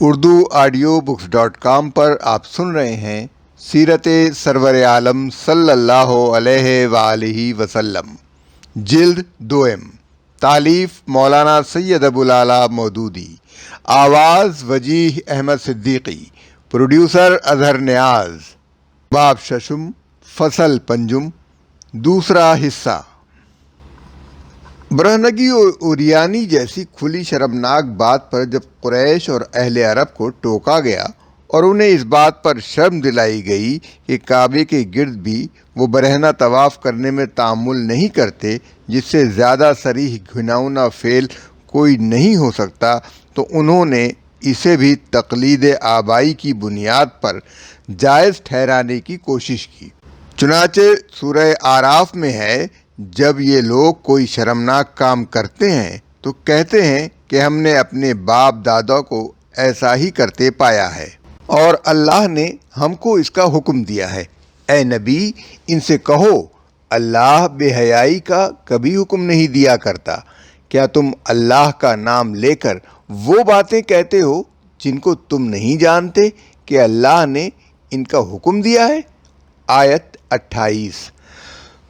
Urdu audio بکس.com پر آپ سن رہے ہیں سیرت سرور عالم صلی اللہ علیہ وآلہ وسلم، جلد دوئم، تالیف مولانا سید ابوالعلا مودودی، آواز وجیح احمد صدیقی، پروڈیوسر اظہر نیاز، باب ششم، فصل پنجم، دوسرا حصہ۔ برہنگی اور اوریانی جیسی کھلی شرمناک بات پر جب قریش اور اہل عرب کو ٹوکا گیا اور انہیں اس بات پر شرم دلائی گئی کہ کعبے کے گرد بھی وہ برہنہ طواف کرنے میں تأمل نہیں کرتے جس سے زیادہ صریح گھناؤنا فعل کوئی نہیں ہو سکتا، تو انہوں نے اسے بھی تقلید آبائی کی بنیاد پر جائز ٹھہرانے کی کوشش کی۔ چنانچہ سورہ اعراف میں ہے، جب یہ لوگ کوئی شرمناک کام کرتے ہیں تو کہتے ہیں کہ ہم نے اپنے باپ دادا کو ایسا ہی کرتے پایا ہے اور اللہ نے ہم کو اس کا حکم دیا ہے۔ اے نبی، ان سے کہو، اللہ بے حیائی کا کبھی حکم نہیں دیا کرتا۔ کیا تم اللہ کا نام لے کر وہ باتیں کہتے ہو جن کو تم نہیں جانتے کہ اللہ نے ان کا حکم دیا ہے؟ آیت 28۔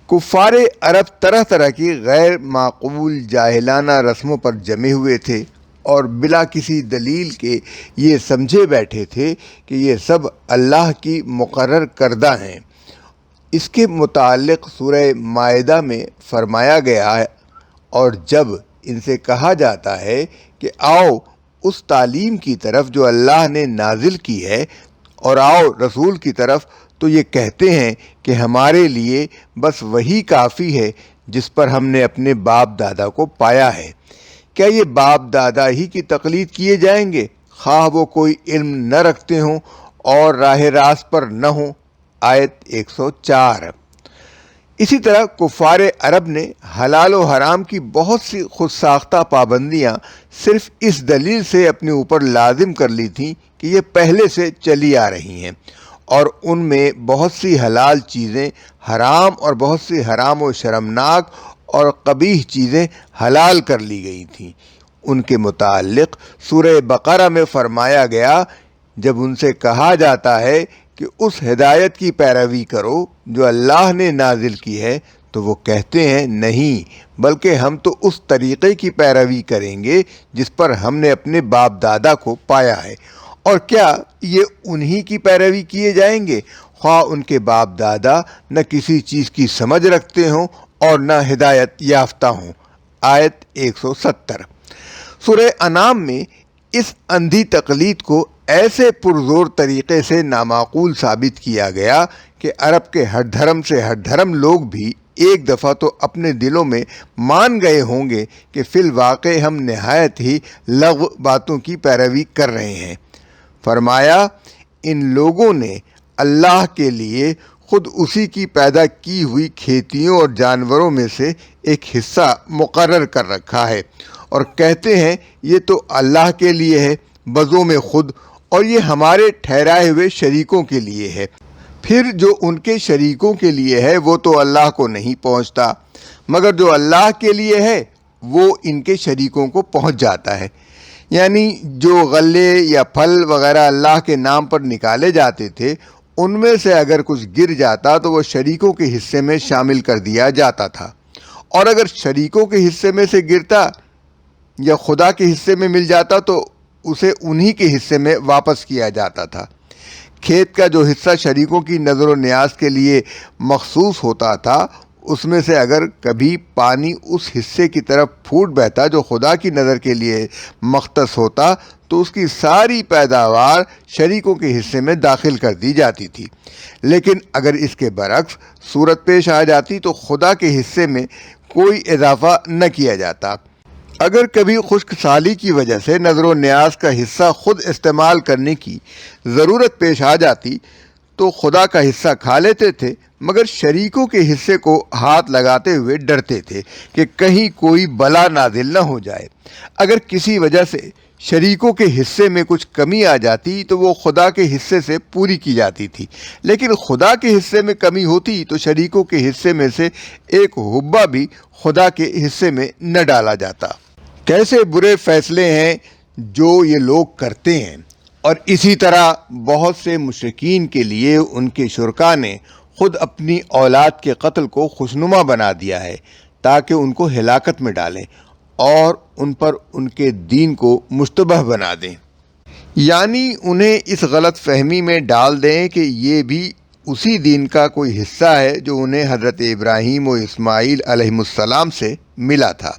کفار عرب طرح طرح کی غیر معقول جاہلانہ رسموں پر جمے ہوئے تھے اور بلا کسی دلیل کے یہ سمجھے بیٹھے تھے کہ یہ سب اللہ کی مقرر کردہ ہیں۔ اس کے متعلق سورہ مائدہ میں فرمایا گیا ہے، اور جب ان سے کہا جاتا ہے کہ آؤ اس تعلیم کی طرف جو اللہ نے نازل کی ہے اور آؤ رسول کی طرف، تو یہ کہتے ہیں کہ ہمارے لیے بس وہی کافی ہے جس پر ہم نے اپنے باپ دادا کو پایا ہے۔ کیا یہ باپ دادا ہی کی تقلید کیے جائیں گے، خواہ وہ کوئی علم نہ رکھتے ہوں اور راہ راست پر نہ ہوں؟ آیت 104۔ اسی طرح کفار عرب نے حلال و حرام کی بہت سی خود ساختہ پابندیاں صرف اس دلیل سے اپنے اوپر لازم کر لی تھیں کہ یہ پہلے سے چلی آ رہی ہیں، اور ان میں بہت سی حلال چیزیں حرام اور بہت سی حرام و شرمناک اور قبیح چیزیں حلال کر لی گئی تھیں۔ ان کے متعلق سورہ بقرہ میں فرمایا گیا، جب ان سے کہا جاتا ہے کہ اس ہدایت کی پیروی کرو جو اللہ نے نازل کی ہے، تو وہ کہتے ہیں نہیں، بلکہ ہم تو اس طریقے کی پیروی کریں گے جس پر ہم نے اپنے باپ دادا کو پایا ہے۔ اور کیا یہ انہی کی پیروی کیے جائیں گے، خواہ ان کے باپ دادا نہ کسی چیز کی سمجھ رکھتے ہوں اور نہ ہدایت یافتہ ہوں؟ آیت 170۔ سورہ انعام میں اس اندھی تقلید کو ایسے پرزور طریقے سے نامعقول ثابت کیا گیا کہ عرب کے ہر دھرم سے ہر دھرم لوگ بھی ایک دفعہ تو اپنے دلوں میں مان گئے ہوں گے کہ فی الواقع ہم نہایت ہی لغو باتوں کی پیروی کر رہے ہیں۔ فرمایا، ان لوگوں نے اللہ کے لیے خود اسی کی پیدا کی ہوئی کھیتیوں اور جانوروں میں سے ایک حصہ مقرر کر رکھا ہے اور کہتے ہیں یہ تو اللہ کے لیے ہے بزو میں خود، اور یہ ہمارے ٹھہرائے ہوئے شریکوں کے لیے ہے۔ پھر جو ان کے شریکوں کے لیے ہے وہ تو اللہ کو نہیں پہنچتا، مگر جو اللہ کے لیے ہے وہ ان کے شریکوں کو پہنچ جاتا ہے۔ یعنی جو غلے یا پھل وغیرہ اللہ کے نام پر نکالے جاتے تھے، ان میں سے اگر کچھ گر جاتا تو وہ شریکوں کے حصے میں شامل کر دیا جاتا تھا، اور اگر شریکوں کے حصے میں سے گرتا یا خدا کے حصے میں مل جاتا تو اسے انہی کے حصے میں واپس کیا جاتا تھا۔ کھیت کا جو حصہ شریکوں کی نظر و نیاز کے لیے مخصوص ہوتا تھا، اس میں سے اگر کبھی پانی اس حصے کی طرف پھوٹ بہتا جو خدا کی نظر کے لیے مختص ہوتا، تو اس کی ساری پیداوار شریکوں کے حصے میں داخل کر دی جاتی تھی۔ لیکن اگر اس کے برعکس صورت پیش آ جاتی تو خدا کے حصے میں کوئی اضافہ نہ کیا جاتا۔ اگر کبھی خشک سالی کی وجہ سے نظر و نیاز کا حصہ خود استعمال کرنے کی ضرورت پیش آ جاتی تو خدا کا حصہ کھا لیتے تھے، مگر شریکوں کے حصے کو ہاتھ لگاتے ہوئے ڈرتے تھے کہ کہیں کوئی بلا نازل نہ ہو جائے۔ اگر کسی وجہ سے شریکوں کے حصے میں کچھ کمی آ جاتی تو وہ خدا کے حصے سے پوری کی جاتی تھی، لیکن خدا کے حصے میں کمی ہوتی تو شریکوں کے حصے میں سے ایک حبہ بھی خدا کے حصے میں نہ ڈالا جاتا۔ کیسے برے فیصلے ہیں جو یہ لوگ کرتے ہیں۔ اور اسی طرح بہت سے مشرکین کے لیے ان کے شرکاء نے خود اپنی اولاد کے قتل کو خوشنما بنا دیا ہے تاکہ ان کو ہلاکت میں ڈالیں اور ان پر ان کے دین کو مشتبہ بنا دیں، یعنی انہیں اس غلط فہمی میں ڈال دیں کہ یہ بھی اسی دین کا کوئی حصہ ہے جو انہیں حضرت ابراہیم و اسماعیل علیہ السلام سے ملا تھا۔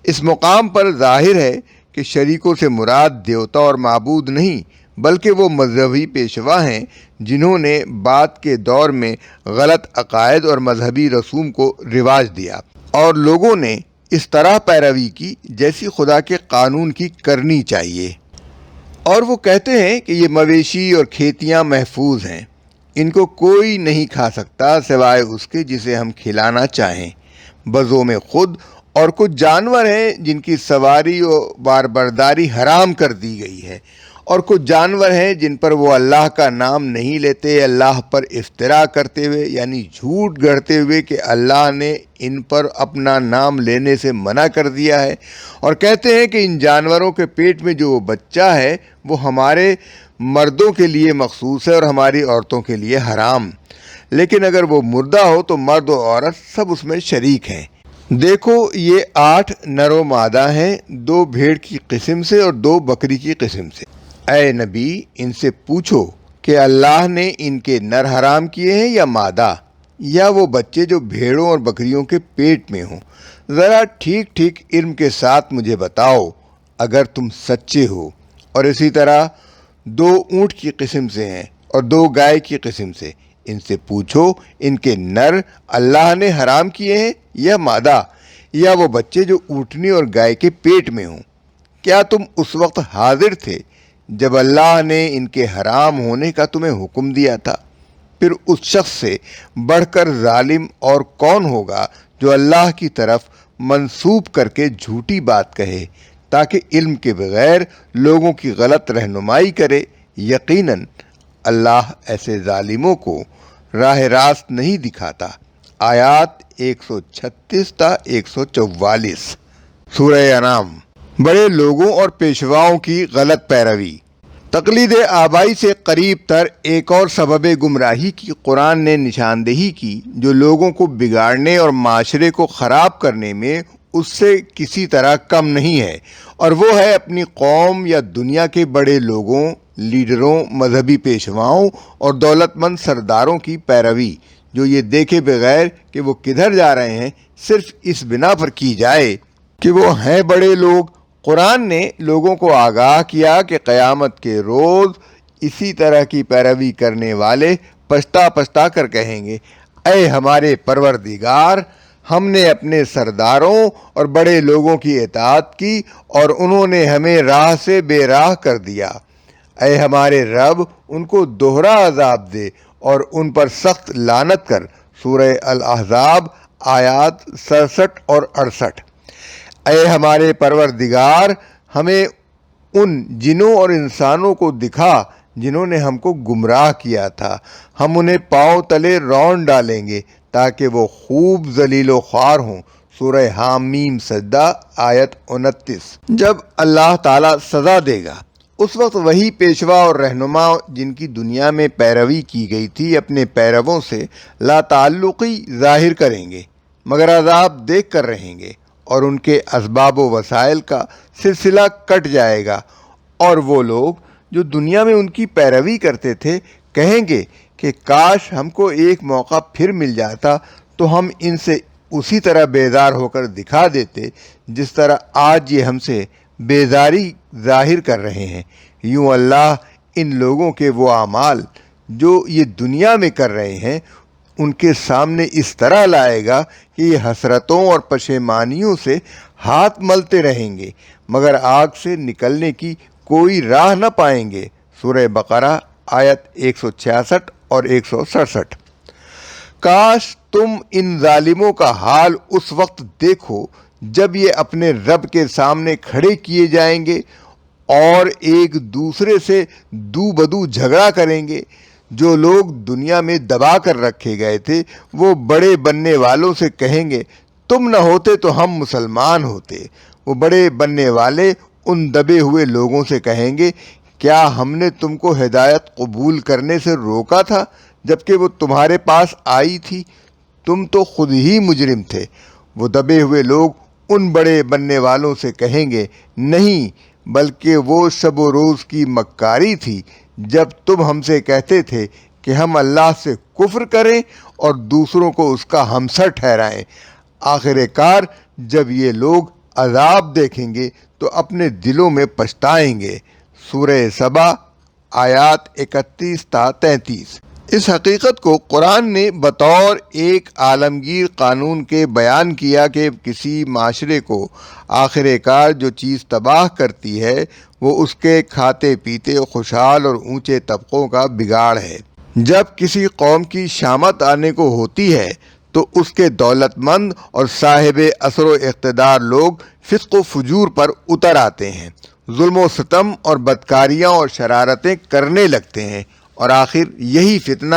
اس مقام پر ظاہر ہے کہ شریکوں سے مراد دیوتا اور معبود نہیں بلکہ وہ مذہبی پیشوا ہیں جنہوں نے بعد کے دور میں غلط عقائد اور مذہبی رسوم کو رواج دیا اور لوگوں نے اس طرح پیروی کی جیسی خدا کے قانون کی کرنی چاہیے۔ اور وہ کہتے ہیں کہ یہ مویشی اور کھیتیاں محفوظ ہیں، ان کو کوئی نہیں کھا سکتا سوائے اس کے جسے ہم کھلانا چاہیں، بزوم خود، اور کچھ جانور ہیں جن کی سواری و باربرداری حرام کر دی گئی ہے، اور کچھ جانور ہیں جن پر وہ اللہ کا نام نہیں لیتے، اللہ پر افتراء کرتے ہوئے یعنی جھوٹ گڑھتے ہوئے کہ اللہ نے ان پر اپنا نام لینے سے منع کر دیا ہے، اور کہتے ہیں کہ ان جانوروں کے پیٹ میں جو بچہ ہے وہ ہمارے مردوں کے لیے مخصوص ہے اور ہماری عورتوں کے لیے حرام، لیکن اگر وہ مردہ ہو تو مرد و عورت سب اس میں شریک ہیں۔ دیکھو یہ 8 نر و مادہ ہیں، 2 بھیڑ کی قسم سے اور 2 بکری کی قسم سے۔ اے نبی ان سے پوچھو کہ اللہ نے ان کے نر حرام کیے ہیں یا مادہ، یا وہ بچے جو بھیڑوں اور بکریوں کے پیٹ میں ہوں؟ ذرا ٹھیک ٹھیک علم کے ساتھ مجھے بتاؤ اگر تم سچے ہو۔ اور اسی طرح 2 اونٹ کی قسم سے ہیں اور 2 گائے کی قسم سے، ان سے پوچھو ان کے نر اللہ نے حرام کیے ہیں یا مادہ، یا وہ بچے جو اونٹنی اور گائے کے پیٹ میں ہوں؟ کیا تم اس وقت حاضر تھے جب اللہ نے ان کے حرام ہونے کا تمہیں حکم دیا تھا؟ پھر اس شخص سے بڑھ کر ظالم اور کون ہوگا جو اللہ کی طرف منسوب کر کے جھوٹی بات کہے تاکہ علم کے بغیر لوگوں کی غلط رہنمائی کرے؟ یقیناً اللہ ایسے ظالموں کو راہ راست نہیں دکھاتا۔ آیات 136 تا 144 سورہ انعام۔ بڑے لوگوں اور پیشواؤں کی غلط پیروی۔ تقلید آبائی سے قریب تر ایک اور سبب گمراہی کی قرآن نے نشاندہی کی جو لوگوں کو بگاڑنے اور معاشرے کو خراب کرنے میں اس سے کسی طرح کم نہیں ہے، اور وہ ہے اپنی قوم یا دنیا کے بڑے لوگوں، لیڈروں، مذہبی پیشواؤں اور دولت مند سرداروں کی پیروی، جو یہ دیکھے بغیر کہ وہ کدھر جا رہے ہیں صرف اس بنا پر کی جائے کہ وہ ہیں بڑے لوگ۔ قرآن نے لوگوں کو آگاہ کیا کہ قیامت کے روز اسی طرح کی پیروی کرنے والے پچھتا پچھتا کر کہیں گے، اے ہمارے پروردگار، ہم نے اپنے سرداروں اور بڑے لوگوں کی اطاعت کی اور انہوں نے ہمیں راہ سے بے راہ کر دیا۔ اے ہمارے رب، ان کو دوہرا عذاب دے اور ان پر سخت لعنت کر۔ سورہ الاحزاب آیات 67 اور 68۔ اے ہمارے پروردگار، ہمیں ان جنوں اور انسانوں کو دکھا جنہوں نے ہم کو گمراہ کیا تھا، ہم انہیں پاؤں تلے رون ڈالیں گے تاکہ وہ خوب ذلیل و خوار ہوں۔ سورہ حامیم سجدہ آیت 29۔ جب اللہ تعالیٰ سزا دے گا اس وقت وہی پیشوا اور رہنما جن کی دنیا میں پیروی کی گئی تھی اپنے پیرووں سے لا تعلقی ظاہر کریں گے، مگر عذاب دیکھ کر رہیں گے، اور ان کے اسباب و وسائل کا سلسلہ کٹ جائے گا، اور وہ لوگ جو دنیا میں ان کی پیروی کرتے تھے کہیں گے کہ کاش ہم کو ایک موقع پھر مل جاتا تو ہم ان سے اسی طرح بیزار ہو کر دکھا دیتے جس طرح آج یہ ہم سے بیزاری ظاہر کر رہے ہیں۔ یوں اللہ ان لوگوں کے وہ اعمال جو یہ دنیا میں کر رہے ہیں ان کے سامنے اس طرح لائے گا کہ یہ حسرتوں اور پشیمانیوں سے ہاتھ ملتے رہیں گے مگر آگ سے نکلنے کی کوئی راہ نہ پائیں گے۔ سورہ بقرہ آیت 166 اور 167۔ کاش تم ان ظالموں کا حال اس وقت دیکھو جب یہ اپنے رب کے سامنے کھڑے کیے جائیں گے اور ایک دوسرے سے دو بدو جھگڑا کریں گے۔ جو لوگ دنیا میں دبا کر رکھے گئے تھے وہ بڑے بننے والوں سے کہیں گے تم نہ ہوتے تو ہم مسلمان ہوتے۔ وہ بڑے بننے والے ان دبے ہوئے لوگوں سے کہیں گے کیا ہم نے تم کو ہدایت قبول کرنے سے روکا تھا جبکہ وہ تمہارے پاس آئی تھی؟ تم تو خود ہی مجرم تھے۔ وہ دبے ہوئے لوگ ان بڑے بننے والوں سے کہیں گے، نہیں، بلکہ وہ شب و روز کی مکاری تھی جب تم ہم سے کہتے تھے کہ ہم اللہ سے کفر کریں اور دوسروں کو اس کا ہمسر ٹھہرائیں۔ آخر کار جب یہ لوگ عذاب دیکھیں گے تو اپنے دلوں میں پچھتائیں گے۔ سورہ سبا آیات 31 تا 33۔ اس حقیقت کو قرآن نے بطور ایک عالمگیر قانون کے بیان کیا کہ کسی معاشرے کو آخر کار جو چیز تباہ کرتی ہے وہ اس کے کھاتے پیتے خوشحال اور اونچے طبقوں کا بگاڑ ہے۔ جب کسی قوم کی شامت آنے کو ہوتی ہے تو اس کے دولت مند اور صاحب اثر و اقتدار لوگ فسق و فجور پر اتر آتے ہیں، ظلم و ستم اور بدکاریاں اور شرارتیں کرنے لگتے ہیں، اور آخر یہی فتنہ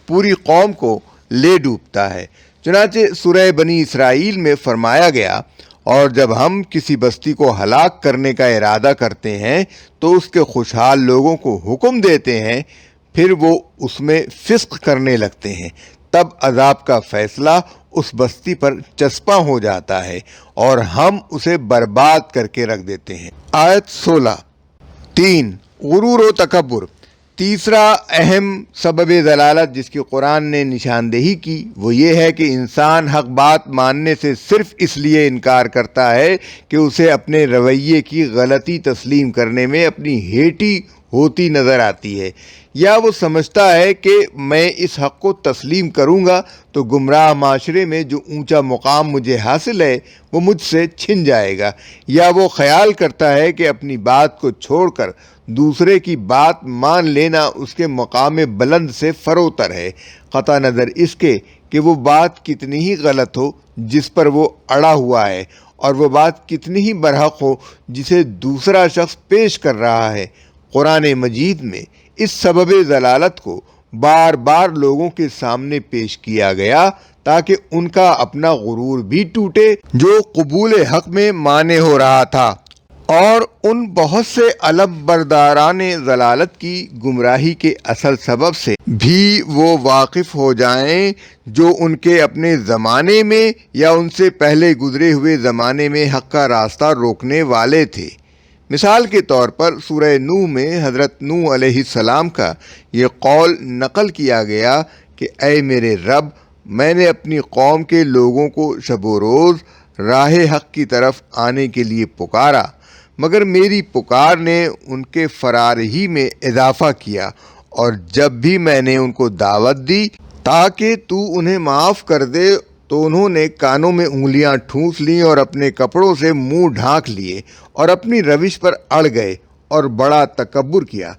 پوری قوم کو لے ڈوبتا ہے۔ چنانچہ سورہ بنی اسرائیل میں فرمایا گیا، اور جب ہم کسی بستی کو ہلاک کرنے کا ارادہ کرتے ہیں تو اس کے خوشحال لوگوں کو حکم دیتے ہیں، پھر وہ اس میں فسق کرنے لگتے ہیں، تب عذاب کا فیصلہ اس بستی پر چسپاں ہو جاتا ہے اور ہم اسے برباد کر کے رکھ دیتے ہیں۔ آیت 16۔ 3۔ غرور و تکبر۔ تیسرا اہم سبب ضلالت جس کی قرآن نے نشاندہی کی وہ یہ ہے کہ انسان حق بات ماننے سے صرف اس لیے انکار کرتا ہے کہ اسے اپنے رویے کی غلطی تسلیم کرنے میں اپنی ہیٹی ہوتی نظر آتی ہے، یا وہ سمجھتا ہے کہ میں اس حق کو تسلیم کروں گا تو گمراہ معاشرے میں جو اونچا مقام مجھے حاصل ہے وہ مجھ سے چھن جائے گا، یا وہ خیال کرتا ہے کہ اپنی بات کو چھوڑ کر دوسرے کی بات مان لینا اس کے مقام بلند سے فروتر ہے، قطع نظر اس کے کہ وہ بات کتنی ہی غلط ہو جس پر وہ اڑا ہوا ہے، اور وہ بات کتنی ہی برحق ہو جسے دوسرا شخص پیش کر رہا ہے۔ قرآن مجید میں اس سبب ضلالت کو بار بار لوگوں کے سامنے پیش کیا گیا تاکہ ان کا اپنا غرور بھی ٹوٹے جو قبول حق میں مانے ہو رہا تھا، اور ان بہت سے علم برداران ضلالت کی گمراہی کے اصل سبب سے بھی وہ واقف ہو جائیں جو ان کے اپنے زمانے میں یا ان سے پہلے گزرے ہوئے زمانے میں حق کا راستہ روکنے والے تھے۔ مثال کے طور پر سورہ نوح میں حضرت نوح علیہ السلام کا یہ قول نقل کیا گیا کہ اے میرے رب، میں نے اپنی قوم کے لوگوں کو شب و روز راہ حق کی طرف آنے کے لیے پکارا، مگر میری پکار نے ان کے فرار ہی میں اضافہ کیا، اور جب بھی میں نے ان کو دعوت دی تاکہ تو انہیں معاف کر دے تو انہوں نے کانوں میں انگلیاں ٹھونس لیں اور اپنے کپڑوں سے منہ ڈھانک لیے اور اپنی روش پر اڑ گئے اور بڑا تکبر کیا۔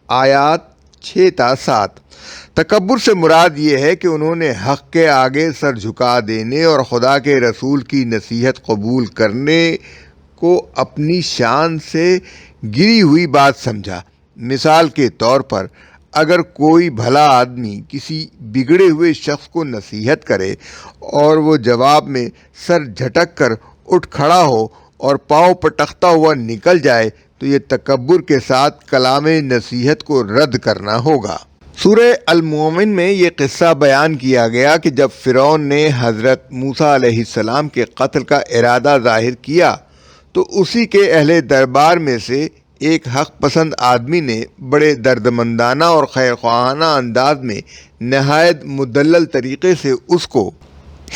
آیات 6 تا 7۔ تکبر سے مراد یہ ہے کہ انہوں نے حق کے آگے سر جھکا دینے اور خدا کے رسول کی نصیحت قبول کرنے کو اپنی شان سے گری ہوئی بات سمجھا۔ مثال کے طور پر اگر کوئی بھلا آدمی کسی بگڑے ہوئے شخص کو نصیحت کرے اور وہ جواب میں سر جھٹک کر اٹھ کھڑا ہو اور پاؤں پٹکتا ہوا نکل جائے تو یہ تکبر کے ساتھ کلام نصیحت کو رد کرنا ہوگا۔ سورہ المومن میں یہ قصہ بیان کیا گیا کہ جب فرعون نے حضرت موسیٰ علیہ السلام کے قتل کا ارادہ ظاہر کیا تو اسی کے اہل دربار میں سے ایک حق پسند آدمی نے بڑے دردمندانہ اور خیرخواہانہ انداز میں نہایت مدلل طریقے سے اس کو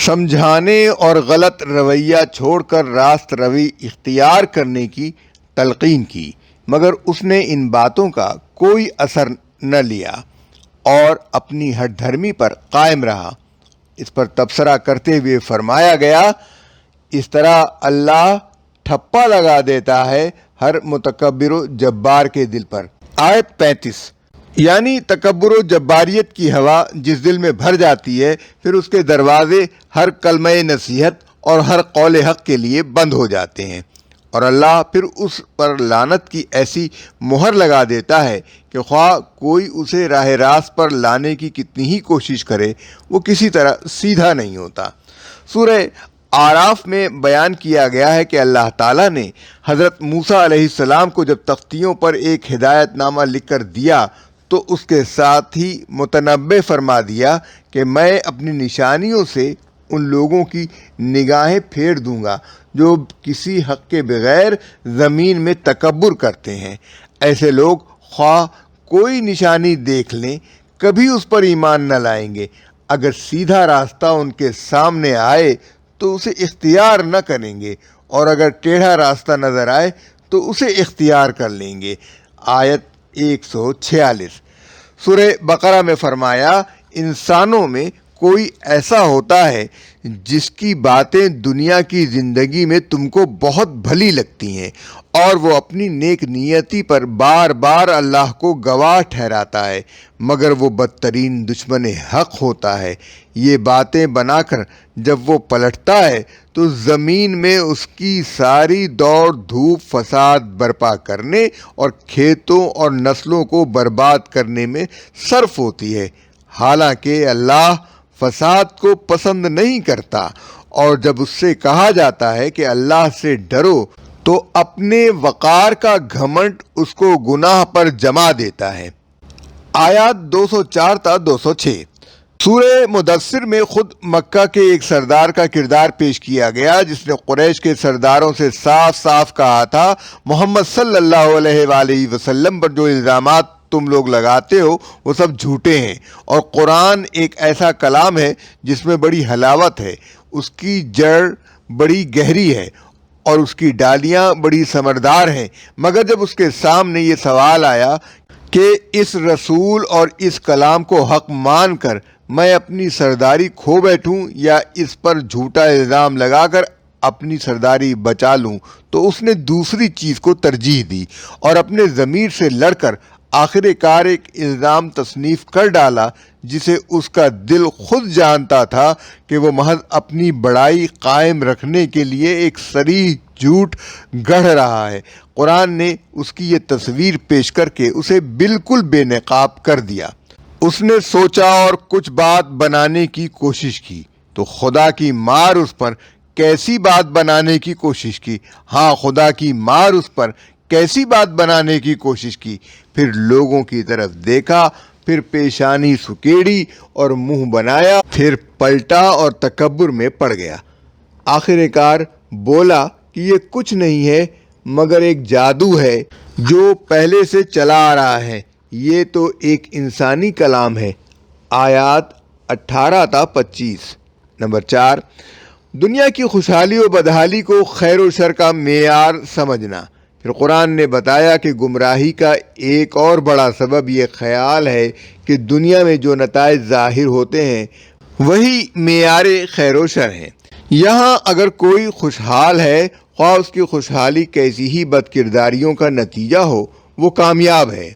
سمجھانے اور غلط رویہ چھوڑ کر راست روی اختیار کرنے کی تلقین کی، مگر اس نے ان باتوں کا کوئی اثر نہ لیا اور اپنی ہٹ دھرمی پر قائم رہا۔ اس پر تبصرہ کرتے ہوئے فرمایا گیا، اس طرح اللہ ٹھپا لگا دیتا ہے ہر متکبر و جبار کے دل پر۔ آیت 35۔ یعنی تکبر و جباریت کی ہوا جس دل میں بھر جاتی ہے پھر اس کے دروازے ہر کلمہ نصیحت اور ہر قول حق کے لیے بند ہو جاتے ہیں، اور اللہ پھر اس پر لعنت کی ایسی مہر لگا دیتا ہے کہ خواہ کوئی اسے راہ راست پر لانے کی کتنی ہی کوشش کرے وہ کسی طرح سیدھا نہیں ہوتا۔ سورہ آراف میں بیان کیا گیا ہے کہ اللہ تعالیٰ نے حضرت موسیٰ علیہ السلام کو جب تختیوں پر ایک ہدایت نامہ لکھ کر دیا تو اس کے ساتھ ہی متنبع فرما دیا کہ میں اپنی نشانیوں سے ان لوگوں کی نگاہیں پھیر دوں گا جو کسی حق کے بغیر زمین میں تکبر کرتے ہیں۔ ایسے لوگ خواہ کوئی نشانی دیکھ لیں کبھی اس پر ایمان نہ لائیں گے۔ اگر سیدھا راستہ ان کے سامنے آئے تو اسے اختیار نہ کریں گے، اور اگر ٹیڑھا راستہ نظر آئے تو اسے اختیار کر لیں گے۔ آیت 146۔ سورہ بقرہ میں فرمایا، انسانوں میں کوئی ایسا ہوتا ہے جس کی باتیں دنیا کی زندگی میں تم کو بہت بھلی لگتی ہیں، اور وہ اپنی نیک نیتی پر بار بار اللہ کو گواہ ٹھہراتا ہے، مگر وہ بدترین دشمن حق ہوتا ہے۔ یہ باتیں بنا کر جب وہ پلٹتا ہے تو زمین میں اس کی ساری دوڑ دھوپ فساد برپا کرنے اور کھیتوں اور نسلوں کو برباد کرنے میں صرف ہوتی ہے، حالانکہ اللہ فساد کو پسند نہیں کرتا۔ اور جب اس سے کہا جاتا ہے کہ اللہ سے ڈرو تو اپنے وقار کا گھمنڈ اس کو گناہ پر جما دیتا ہے۔ آیات 204 تا 206۔ سورہ مدثر میں خود مکہ کے ایک سردار کا کردار پیش کیا گیا جس نے قریش کے سرداروں سے صاف صاف کہا تھا، محمد صلی اللہ علیہ وآلہ وسلم پر جو الزامات تم لوگ لگاتے ہو وہ سب جھوٹے ہیں، اور قرآن ایک ایسا کلام ہے جس میں بڑی حلاوت ہے، اس کی جڑ بڑی گہری ہے اور اس کی ڈالیاں بڑی ثمردار ہیں۔ مگر جب اس کے سامنے یہ سوال آیا کہ اس رسول اور اس کلام کو حق مان کر میں اپنی سرداری کھو بیٹھوں یا اس پر جھوٹا الزام لگا کر اپنی سرداری بچا لوں، تو اس نے دوسری چیز کو ترجیح دی اور اپنے ضمیر سے لڑ کر آخر کار ایک الزام تصنیف کر ڈالا جسے اس کا دل خود جانتا تھا کہ وہ محض اپنی بڑائی قائم رکھنے کے لیے ایک صریح جھوٹ گڑھ رہا ہے۔ قرآن نے اس کی یہ تصویر پیش کر کے اسے بالکل بے نقاب کر دیا۔ اس نے سوچا اور کچھ بات بنانے کی کوشش کی تو خدا کی مار اس پر کیسی بات بنانے کی کوشش کی۔ ہاں، خدا کی مار اس پر کیسی بات بنانے کی کوشش کی۔ پھر لوگوں کی طرف دیکھا، پھر پیشانی سکیڑی اور منہ بنایا، پھر پلٹا اور تکبر میں پڑ گیا۔ آخر کار بولا کہ یہ کچھ نہیں ہے مگر ایک جادو ہے جو پہلے سے چلا آ رہا ہے، یہ تو ایک انسانی کلام ہے۔ آیات 18 تا 25۔ نمبر 4، دنیا کی خوشحالی و بدحالی کو خیر و شر کا معیار سمجھنا۔ پھر قرآن نے بتایا کہ گمراہی کا ایک اور بڑا سبب یہ خیال ہے کہ دنیا میں جو نتائج ظاہر ہوتے ہیں وہی معیار خیر و شر ہیں۔ یہاں اگر کوئی خوشحال ہے، خواہ اس کی خوشحالی کیسی ہی بد کرداریوں کا نتیجہ ہو، وہ کامیاب ہے،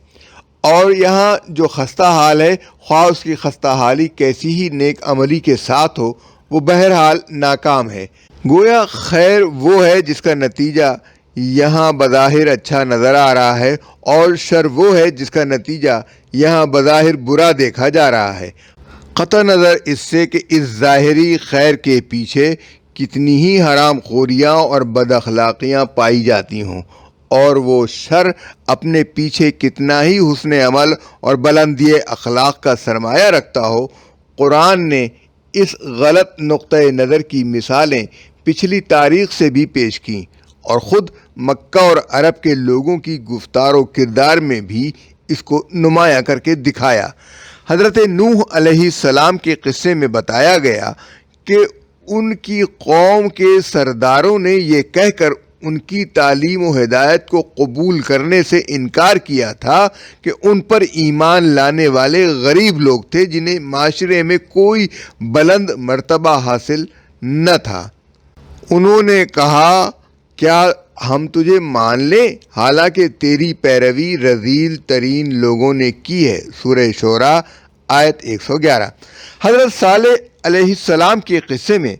اور یہاں جو خستہ حال ہے، خواہ اس کی خستہ حالی کیسی ہی نیک عملی کے ساتھ ہو، وہ بہرحال ناکام ہے۔ گویا خیر وہ ہے جس کا نتیجہ یہاں بظاہر اچھا نظر آ رہا ہے، اور شر وہ ہے جس کا نتیجہ یہاں بظاہر برا دیکھا جا رہا ہے، قطع نظر اس سے کہ اس ظاہری خیر کے پیچھے کتنی ہی حرام خوریاں اور بد اخلاقیاں پائی جاتی ہوں، اور وہ شر اپنے پیچھے کتنا ہی حسن عمل اور بلندی اخلاق کا سرمایہ رکھتا ہو۔ قرآن نے اس غلط نقطۂ نظر کی مثالیں پچھلی تاریخ سے بھی پیش کیں، اور خود مکہ اور عرب کے لوگوں کی گفتار و کردار میں بھی اس کو نمایاں کر کے دکھایا۔ حضرت نوح علیہ السلام کے قصے میں بتایا گیا کہ ان کی قوم کے سرداروں نے یہ کہہ کر ان کی تعلیم و ہدایت کو قبول کرنے سے انکار کیا تھا کہ ان پر ایمان لانے والے غریب لوگ تھے جنہیں معاشرے میں کوئی بلند مرتبہ حاصل نہ تھا۔ انہوں نے کہا، کیا ہم تجھے مان لیں حالانکہ تیری پیروی رذیل ترین لوگوں نے کی ہے۔ سورہ شعراء آیت 111۔ حضرت صالح علیہ السلام کے قصے میں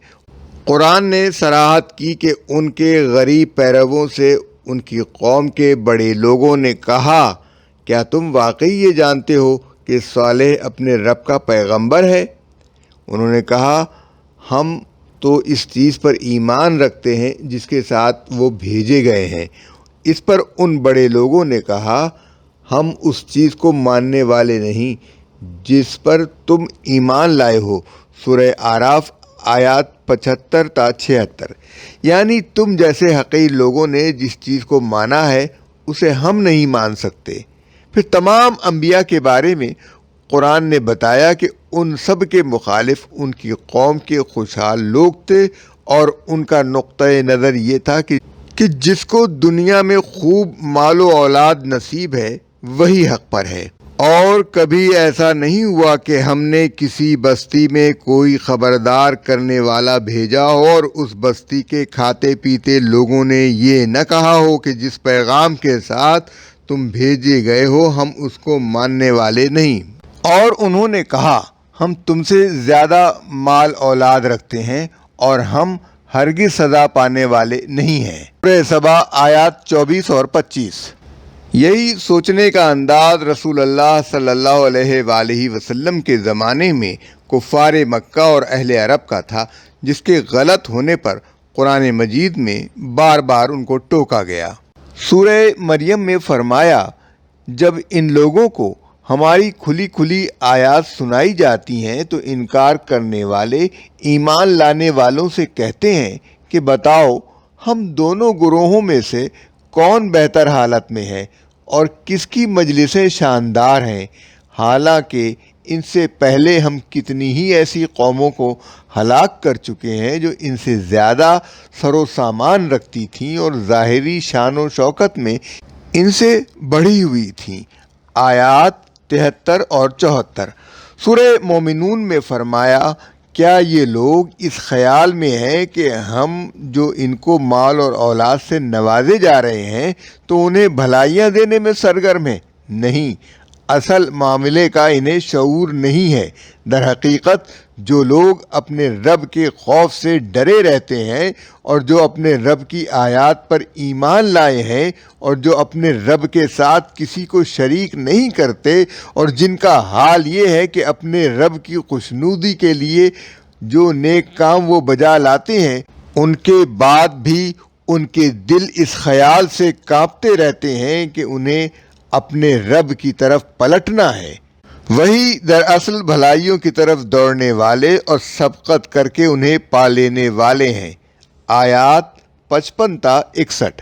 قرآن نے صراحت کی کہ ان کے غریب پیرووں سے ان کی قوم کے بڑے لوگوں نے کہا، کیا تم واقعی یہ جانتے ہو کہ صالح اپنے رب کا پیغمبر ہے؟ انہوں نے کہا، ہم تو اس چیز پر ایمان رکھتے ہیں جس کے ساتھ وہ بھیجے گئے ہیں۔ اس پر ان بڑے لوگوں نے کہا ہم اس چیز کو ماننے والے نہیں جس پر تم ایمان لائے ہو۔ سورہ اعراف آیات 75 تا 76۔ یعنی تم جیسے حقیر لوگوں نے جس چیز کو مانا ہے اسے ہم نہیں مان سکتے۔ پھر تمام انبیاء کے بارے میں قرآن نے بتایا کہ ان سب کے مخالف ان کی قوم کے خوشحال لوگ تھے اور ان کا نقطۂ نظر یہ تھا کہ جس کو دنیا میں خوب مال و اولاد نصیب ہے وہی حق پر ہے، اور کبھی ایسا نہیں ہوا کہ ہم نے کسی بستی میں کوئی خبردار کرنے والا بھیجا ہو اور اس بستی کے کھاتے پیتے لوگوں نے یہ نہ کہا ہو کہ جس پیغام کے ساتھ تم بھیجے گئے ہو ہم اس کو ماننے والے نہیں، اور انہوں نے کہا ہم تم سے زیادہ مال اولاد رکھتے ہیں اور ہم ہرگز سزا پانے والے نہیں ہیں۔ سورہ سبا آیات 24 اور 25۔ یہی سوچنے کا انداز رسول اللہ صلی اللہ علیہ وآلہ وسلم کے زمانے میں کفار مکہ اور اہل عرب کا تھا، جس کے غلط ہونے پر قرآن مجید میں بار بار ان کو ٹوکا گیا۔ سورہ مریم میں فرمایا جب ان لوگوں کو ہماری کھلی کھلی آیات سنائی جاتی ہیں تو انکار کرنے والے ایمان لانے والوں سے کہتے ہیں کہ بتاؤ ہم دونوں گروہوں میں سے کون بہتر حالت میں ہے اور کس کی مجلسیں شاندار ہیں، حالانکہ ان سے پہلے ہم کتنی ہی ایسی قوموں کو ہلاک کر چکے ہیں جو ان سے زیادہ سر و سامان رکھتی تھیں اور ظاہری شان و شوکت میں ان سے بڑھی ہوئی تھیں۔ آیات 73 اور 74۔ سورہ مومنون میں فرمایا کیا یہ لوگ اس خیال میں ہیں کہ ہم جو ان کو مال اور اولاد سے نوازے جا رہے ہیں تو انہیں بھلائیاں دینے میں سرگرم ہیں؟ نہیں، اصل معاملے کا انہیں شعور نہیں ہے۔ در حقیقت جو لوگ اپنے رب کے خوف سے ڈرے رہتے ہیں اور جو اپنے رب کی آیات پر ایمان لائے ہیں اور جو اپنے رب کے ساتھ کسی کو شریک نہیں کرتے اور جن کا حال یہ ہے کہ اپنے رب کی خوشنودی کے لیے جو نیک کام وہ بجا لاتے ہیں، ان کے بعد بھی ان کے دل اس خیال سے کانپتے رہتے ہیں کہ انہیں اپنے رب کی طرف پلٹنا ہے، وہی دراصل بھلائیوں کی طرف دوڑنے والے اور سبقت کر کے انہیں پا لینے والے ہیں۔ آیات 55 تا 61۔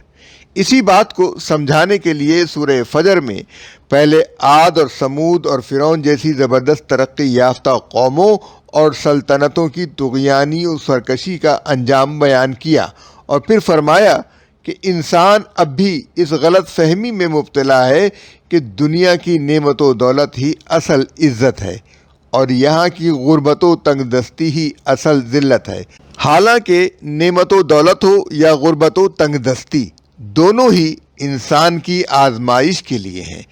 اسی بات کو سمجھانے کے لیے سورہ فجر میں پہلے عاد اور سمود اور فرعون جیسی زبردست ترقی یافتہ قوموں اور سلطنتوں کی طغیانی و سرکشی کا انجام بیان کیا، اور پھر فرمایا کہ انسان اب بھی اس غلط فہمی میں مبتلا ہے کہ دنیا کی نعمت و دولت ہی اصل عزت ہے اور یہاں کی غربت و تنگ دستی ہی اصل ذلت ہے، حالانکہ نعمت و دولت ہو یا غربت و تنگ دستی دونوں ہی انسان کی آزمائش کے لیے ہیں،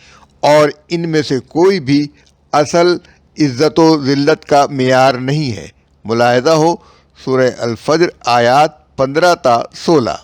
اور ان میں سے کوئی بھی اصل عزت و ذلت کا معیار نہیں ہے۔ ملاحظہ ہو سورہ الفجر آیات 15 تا 16۔